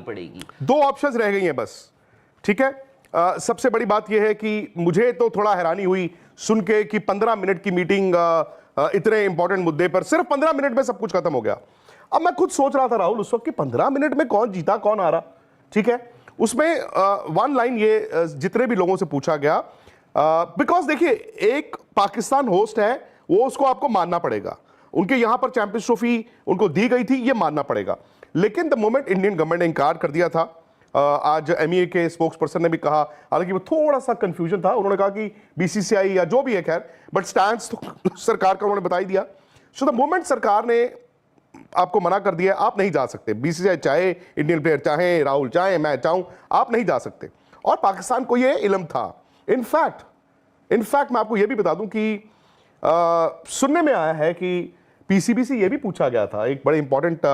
पड़ेगी? दो ऑप्शंस रह गई हैं बस, ठीक है। सबसे बड़ी बात यह है कि मुझे तो थोड़ा हैरानी हुई सुन के कि 15 मिनट की मीटिंग, इतने इंपॉर्टेंट मुद्दे पर सिर्फ 15 मिनट में सब कुछ खत्म हो गया। अब मैं खुद सोच रहा था राहुल उस वक्त कि 15 मिनट में कौन जीता कौन हारा, ठीक है। उसमें वन लाइन ये जितने भी लोगों से पूछा गया, बिकॉज देखिए एक पाकिस्तान होस्ट है, वो उसको आपको मानना पड़ेगा, उनके यहां पर चैंपियंस ट्रॉफी उनको दी गई थी, ये मानना पड़ेगा। लेकिन द मोमेंट इंडियन गवर्नमेंट ने इनकार कर दिया था, आज एमईए के स्पोक्स पर्सन ने भी कहा, हालांकि वो थोड़ा सा कंफ्यूजन था, उन्होंने कहा कि बीसीसीआई या जो भी है, खैर बट स्टैंड तो सरकार का उन्होंने बता ही दिया। सो द मोमेंट सरकार ने आपको मना कर दिया, आप नहीं जा सकते, बीसीसीआई चाहे इंडियन प्लेयर चाहे राहुल चाहे मैं चाहूं, आप नहीं जा सकते। और पाकिस्तान को यह इल्म था। इनफैक्ट मैं आपको यह भी बता दूं कि सुनने में आया है कि पीसीबी से यह भी पूछा गया था, एक बड़े इंपॉर्टेंट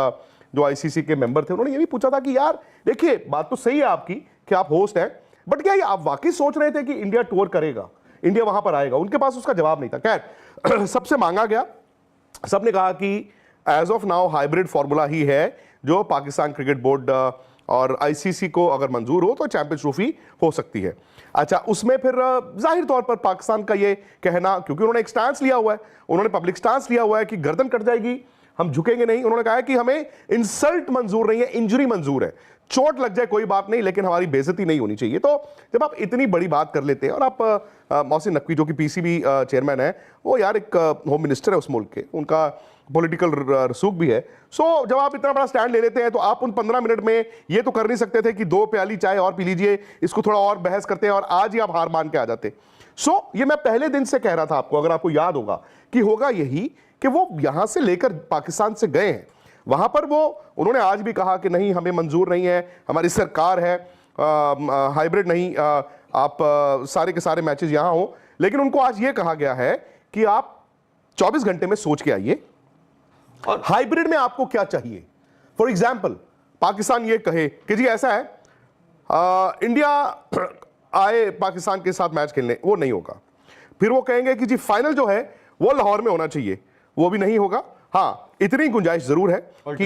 जो आईसीसी के मेंबर थे, उन्होंने ये भी पूछा था कि यार देखिए बात तो सही है आपकी कि आप होस्ट हैं, बट क्या ये आप वाकई सोच रहे थे कि इंडिया टूर करेगा, इंडिया वहां पर आएगा? उनके पास उसका जवाब नहीं था। खैर सबसे मांगा गया, सबने कहा कि as of now hybrid formula ही है, जो पाकिस्तान क्रिकेट बोर्ड और आईसीसी को अगर मंजूर हो तो चैंपियंस ट्रॉफी हो सकती है। अच्छा, उसमें फिर जाहिर तौर पर पाकिस्तान का ये कहना, क्योंकि उन्होंने एक स्टांस लिया हुआ है, उन्होंने पब्लिक स्टांस लिया हुआ है कि गर्दन कट जाएगी, हम झुकेंगे नहीं। उन्होंने कहा है कि हमें इंसल्ट मंजूर नहीं है, इंजरी मंजूर है, चोट लग जाए कोई बात नहीं, लेकिन हमारी बेइज्जती नहीं होनी चाहिए। तो जब आप इतनी बड़ी बात कर लेते हैं, और आप मोहसिन नकवी जो कि पीसीबी चेयरमैन है, वो यार एक होम मिनिस्टर है उस मुल्क के, उनका पॉलिटिकल रसूख भी है। सो जब आप इतना बड़ा स्टैंड ले लेते हैं तो आप उन 15 मिनट में ये तो कर नहीं सकते थे कि 2 प्याली चाय और पी लीजिए, इसको थोड़ा और बहस करते हैं और आज ही आप हार मान के आ जाते। सो ये मैं पहले दिन से कह रहा था आपको, अगर आपको याद होगा, कि होगा यही कि वो यहां से लेकर पाकिस्तान से गए हैं, वहां पर वो उन्होंने आज भी कहा कि नहीं हमें मंजूर नहीं है, हमारी सरकार है, हाइब्रिड नहीं, आप सारे के सारे मैचेस यहां हो। लेकिन उनको आज ये कहा गया है कि आप 24 घंटे में सोच के आइए और हाइब्रिड में आपको क्या चाहिए। फॉर एग्जाम्पल पाकिस्तान ये कहे कि जी ऐसा है, इंडिया आए पाकिस्तान के साथ मैच खेलने, वो नहीं होगा। फिर वो कहेंगे कि जी फाइनल जो है वो लाहौर में होना चाहिए, वो भी नहीं होगा। हाँ, इतनी गुंजाइश जरूर है कि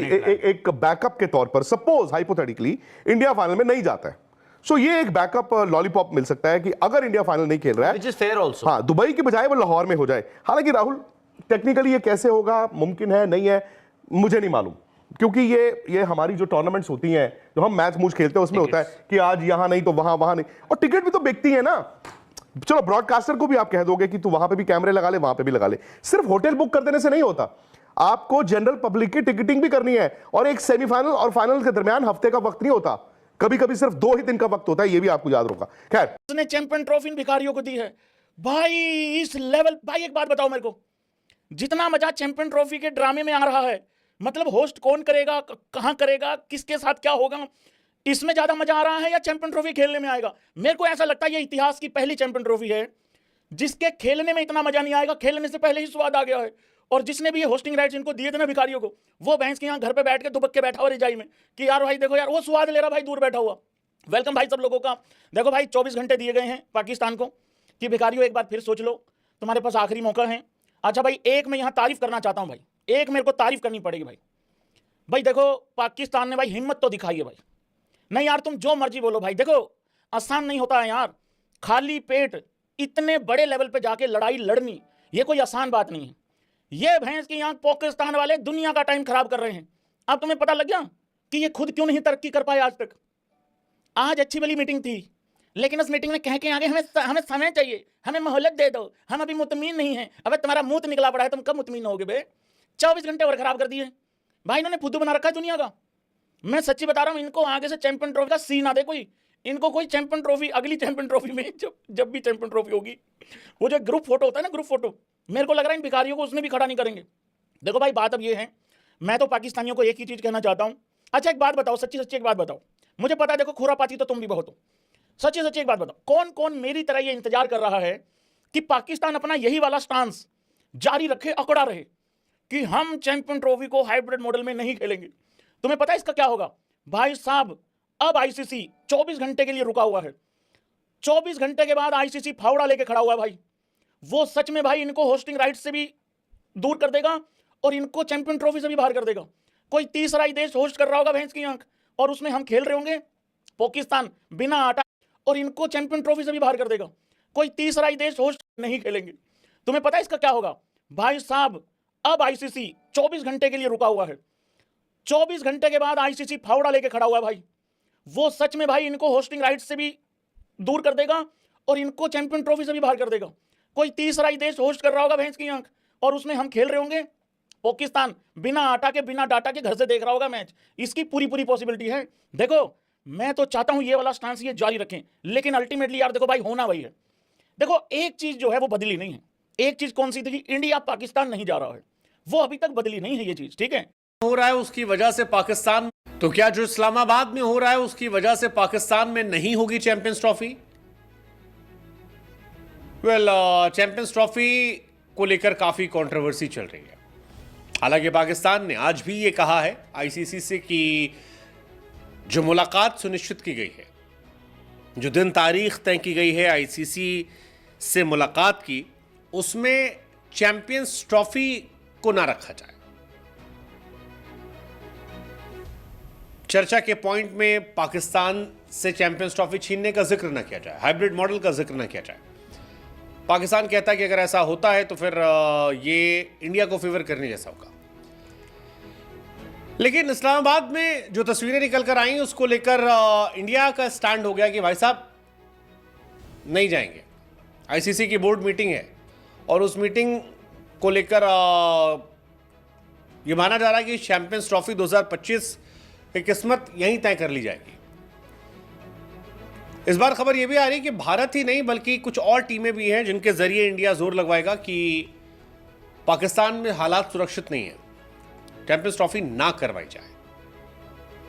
एक बैकअप के तौर पर सपोज हाइपोथेटिकली इंडिया फाइनल में नहीं जाता है, सो ये एक बैकअप लॉलीपॉप मिल सकता है कि अगर इंडिया फाइनल नहीं खेल रहा है, हाँ, दुबई के बजाय वो लाहौर में हो जाए। हालांकि राहुल टेक्निकली ये कैसे होगा, मुमकिन है नहीं है, मुझे नहीं मालूम, क्योंकि ये हमारी जो टूर्नामेंट्स होती हैं, जो हम मैच मूच खेलते हैं, उसमें होता है कि आज यहां नहीं तो वहां नहीं, और टिकट भी तो बिकती है ना। चलो ब्रॉडकास्टर को भी आप कह दोगे कि तू वहां पे भी कैमरे लगा ले, वहां पे भी लगा ले, सिर्फ होटल बुक कर देने से नहीं होता, आपको जनरल पब्लिक की टिकटिंग भी करनी है। और एक सेमीफाइनल और फाइनल के दरमियान हफ्ते का वक्त नहीं होता, कभी कभी सिर्फ 2 ही दिन का वक्त होता है, ये भी आपको याद होगा। खैर, उसने चैंपियन ट्रॉफी भिखारियों को दी है भाई, इस लेवल। भाई एक बात बताओ मेरे को, जितना मजा चैंपियन ट्रॉफी के ड्रामे में आ रहा है, मतलब होस्ट कौन करेगा, कहां करेगा, किसके साथ क्या होगा, इसमें ज्यादा मजा आ रहा है या चैंपियन ट्रॉफी खेलने में आएगा? मेरे को ऐसा लगता है ये इतिहास की पहली चैंपियन ट्रॉफी है जिसके खेलने में इतना मजा नहीं आएगा, खेलने से पहले ही स्वाद आ गया है। और जिसने भी ये होस्टिंग राइट्स इनको दिए थे ना भिखारियों को, वो भैंस के यहाँ घर पे बैठ के दुबक के बैठा हुआ रजाई में कि यार भाई देखो यार, वो स्वाद ले रहा भाई दूर बैठा हुआ। वेलकम भाई सब लोगों का। देखो भाई 24 घंटे दिए गए हैं पाकिस्तान को कि भिखारियों एक बार फिर सोच लो, तुम्हारे पास आखिरी मौका है। अच्छा भाई, एक मैं यहाँ तारीफ करना चाहता हूँ भाई, एक मेरे को तारीफ करनी पड़ेगी भाई। भाई देखो पाकिस्तान ने भाई हिम्मत तो दिखाई है भाई। नहीं यार तुम जो मर्जी बोलो भाई, देखो आसान नहीं होता है यार, खाली पेट इतने बड़े लेवल पे जाके लड़ाई लड़नी, ये कोई आसान बात नहीं है। ये भैंस की यहाँ पाकिस्तान वाले दुनिया का टाइम खराब कर रहे हैं। अब तुम्हें पता लग गया कि ये खुद क्यों नहीं तरक्की कर पाए आज तक। आज अच्छी वाली मीटिंग थी, लेकिन उस मीटिंग में कह के आगे हमें समय चाहिए, हमें मोहलत दे दो, हम अभी मुतमीन नहीं है। अबे तुम्हारा मुंह तो निकला पड़ा है, तुम कब मुतमीन होगे बे? 24 घंटे और खराब कर दिए भाई, इन्होंने फुद्दू बना रखा है दुनिया का। मैं सच्ची बता रहा हूँ, इनको आगे से चैंपियन ट्रॉफी का सीन आ दे कोई, इनको कोई चैंपियन ट्रॉफी, अगली चैंपियन ट्रॉफी में जब भी चैंपियन ट्रॉफी होगी, वो जो ग्रुप फोटो होता है ना, ग्रुप फोटो, मेरे को लग रहा है इन भिखारियों को उसने भी खड़ा नहीं करेंगे। देखो भाई बात अब ये है, मैं तो पाकिस्तानियों को एक ही चीज कहना चाहता हूँ। अच्छा एक बात बताओ, सच्ची सच्ची एक बात बताओ, मुझे पता है देखो खुरापाती तो तुम भी बहुत हो, सच्ची सच्ची एक बात बताओ, कौन कौन मेरी तरह ये इंतजार कर रहा है कि पाकिस्तान अपना यही वाला स्टांस जारी रखे, अकड़ा रहे कि हम चैंपियन ट्रॉफी को हाइब्रिड मॉडल में नहीं खेलेंगे? तुम्हें पता है इसका क्या होगा भाई साहब? अब आईसीसी 24 घंटे के लिए रुका हुआ है, 24 घंटे के बाद आईसीसी फावड़ा लेके खड़ा हुआ है भाई। वो सच में भाई इनको होस्टिंग राइट से भी दूर कर देगा और इनको चैंपियन ट्रॉफी से भी बाहर कर देगा। कोई तीसरा ही देश होस्ट कर रहा होगा भैंस की आंख, और उसमें हम खेल रहे होंगे पाकिस्तान बिना आटा, और इनको चैंपियन ट्रॉफी से भी बाहर कर देगा। कोई तीसरा ही देश होस्ट नहीं खेलेंगे। तुम्हें पता है इसका क्या होगा भाई साहब? अब आईसीसी 24 घंटे के लिए रुका हुआ है। 24 घंटे के बाद आईसीसी फावड़ा लेके खड़ा हुआ है भाई। वो सच में भाई इनको होस्टिंग राइट्स से भी दूर कर देगा और इनको चैंपियन ट्रॉफी से भी बाहर कर देगा। कोई तीसरा ही देश होस्ट कर रहा होगा भैंस की आंख, और उसमें हम खेल रहे होंगे पाकिस्तान बिना आटा के बिना डाटा के घर से देख रहा होगा मैच। इसकी पूरी पूरी पॉसिबिलिटी है। देखो मैं तो चाहता हूं ये वाला स्टांस ये जारी रखें, लेकिन अल्टीमेटली यार देखो भाई होना वही है। देखो एक चीज जो है वो बदली नहीं है। एक चीज कौन सी थी? इंडिया पाकिस्तान नहीं जा रहा है, वो अभी तक बदली नहीं है ये चीज, ठीक है। हो रहा है उसकी वजह से पाकिस्तान, तो क्या जो इस्लामाबाद में हो रहा है उसकी वजह से पाकिस्तान में नहीं होगी चैंपियंस ट्रॉफी? चैंपियंस ट्रॉफी को लेकर काफी कंट्रोवर्सी चल रही है। हालांकि पाकिस्तान ने आज भी ये कहा है आईसीसी से कि जो मुलाकात सुनिश्चित की गई है, जो दिन तारीख तय की गई है आईसीसी से मुलाकात की, उसमें चैंपियंस ट्रॉफी को ना रखा जाए। चर्चा के पॉइंट में पाकिस्तान से चैंपियंस ट्रॉफी छीनने का जिक्र ना किया जाए, हाइब्रिड मॉडल का जिक्र ना किया जाए। पाकिस्तान कहता है कि अगर ऐसा होता है तो फिर ये इंडिया को फेवर करने जैसा होगा। लेकिन इस्लामाबाद में जो तस्वीरें निकल कर आई उसको लेकर इंडिया का स्टैंड हो गया कि भाई साहब नहीं जाएंगे। आईसीसी की बोर्ड मीटिंग है और उस मीटिंग को लेकर यह माना जा रहा है कि चैंपियंस ट्रॉफी 2025 की किस्मत यहीं तय कर ली जाएगी। इस बार खबर यह भी आ रही है कि भारत ही नहीं बल्कि कुछ और टीमें भी हैं जिनके जरिए इंडिया जोर लगवाएगा कि पाकिस्तान में हालात सुरक्षित नहीं है, चैंपियंस ट्रॉफी ना करवाई जाए।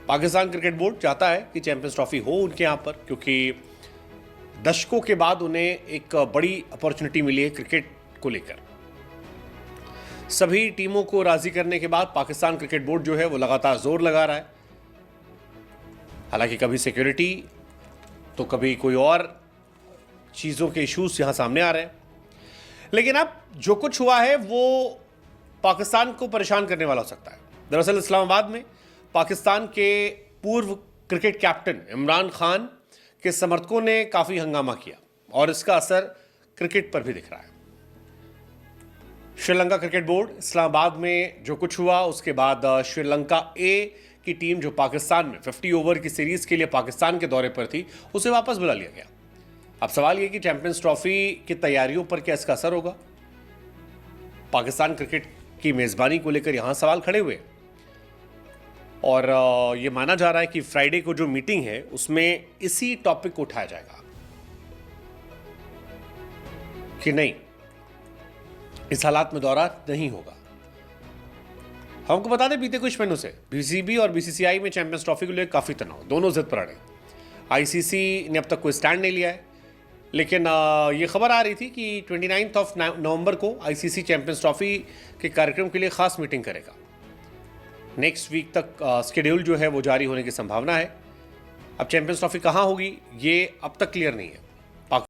पाकिस्तान क्रिकेट बोर्ड चाहता है कि चैंपियंस ट्रॉफी हो उनके यहां पर, क्योंकि दशकों के बाद उन्हें एक बड़ी अपॉर्चुनिटी मिली है क्रिकेट को लेकर। सभी टीमों को राजी करने के बाद पाकिस्तान क्रिकेट बोर्ड जो है वो लगातार जोर लगा रहा है। हालांकि कभी सिक्योरिटी तो कभी कोई और चीज़ों के इश्यूज यहां सामने आ रहे हैं, लेकिन अब जो कुछ हुआ है वो पाकिस्तान को परेशान करने वाला हो सकता है। दरअसल इस्लामाबाद में पाकिस्तान के पूर्व क्रिकेट कैप्टन इमरान खान के समर्थकों ने काफ़ी हंगामा किया और इसका असर क्रिकेट पर भी दिख रहा है। श्रीलंका क्रिकेट बोर्ड इस्लामाबाद में जो कुछ हुआ उसके बाद श्रीलंका ए की टीम जो पाकिस्तान में 50 ओवर की सीरीज के लिए पाकिस्तान के दौरे पर थी उसे वापस बुला लिया गया। अब सवाल यह कि चैंपियंस ट्रॉफी की तैयारियों पर क्या इसका असर होगा? पाकिस्तान क्रिकेट की मेजबानी को लेकर यहां सवाल खड़े हुए और यह माना जा रहा है कि फ्राइडे को जो मीटिंग है उसमें इसी टॉपिक को उठाया जाएगा कि नहीं, इस हालात में दौरा नहीं होगा। हमको बता दें बीते कुछ महीनों से बीसीबी और बीसीसीआई में चैंपियंस ट्रॉफी को लेकर काफी तनाव, दोनों जिद पर अड़े। आईसीसी ने अब तक कोई स्टैंड नहीं लिया है, लेकिन ये खबर आ रही थी कि 29 नवंबर को आईसीसी चैंपियंस ट्रॉफी के कार्यक्रम के लिए खास मीटिंग करेगा। नेक्स्ट वीक तक शेड्यूल जो है वो जारी होने की संभावना है। अब चैंपियंस ट्रॉफी कहाँ होगी ये अब तक क्लियर नहीं है।